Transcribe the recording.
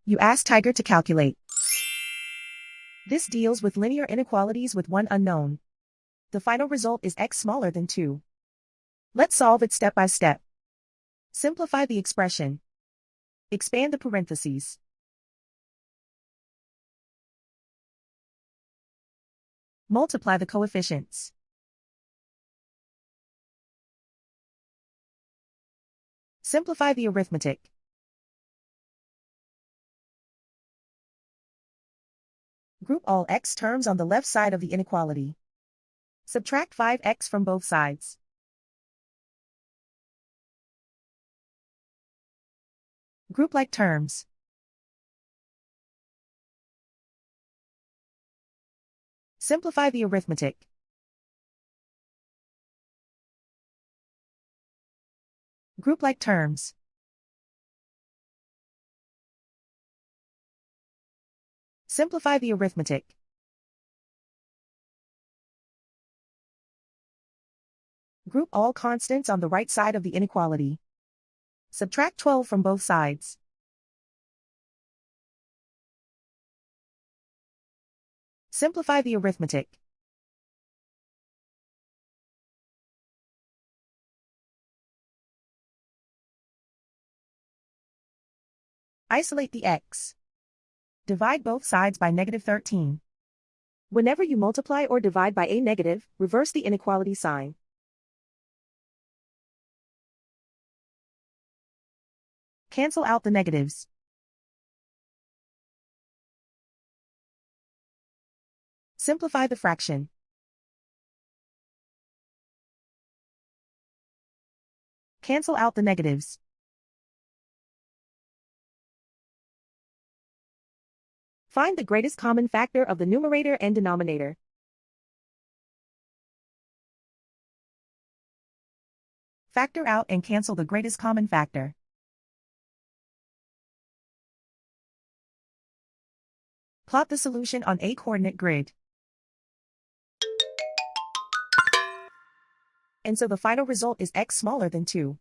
You ask Tiger to calculate. This deals with linear inequalities with one unknown. The final result is x smaller than 2. Let's solve it step by step. Simplify the expression. Expand the parentheses. Multiply the coefficients. Simplify the arithmetic. Group all x terms on the left side of the inequality. Subtract 5x from both sides. Group like terms. Simplify the arithmetic. Group like terms. Simplify the arithmetic. Group all constants on the right side of the inequality. Subtract 12 from both sides. Simplify the arithmetic. Isolate the x. Divide both sides by -13. Whenever you multiply or divide by a negative, reverse the inequality sign. Cancel out the negatives. Simplify the fraction. Cancel out the negatives. Find the greatest common factor of the numerator and denominator. Factor out and cancel the greatest common factor. Plot the solution on a coordinate grid. And so the final result is x smaller than 2.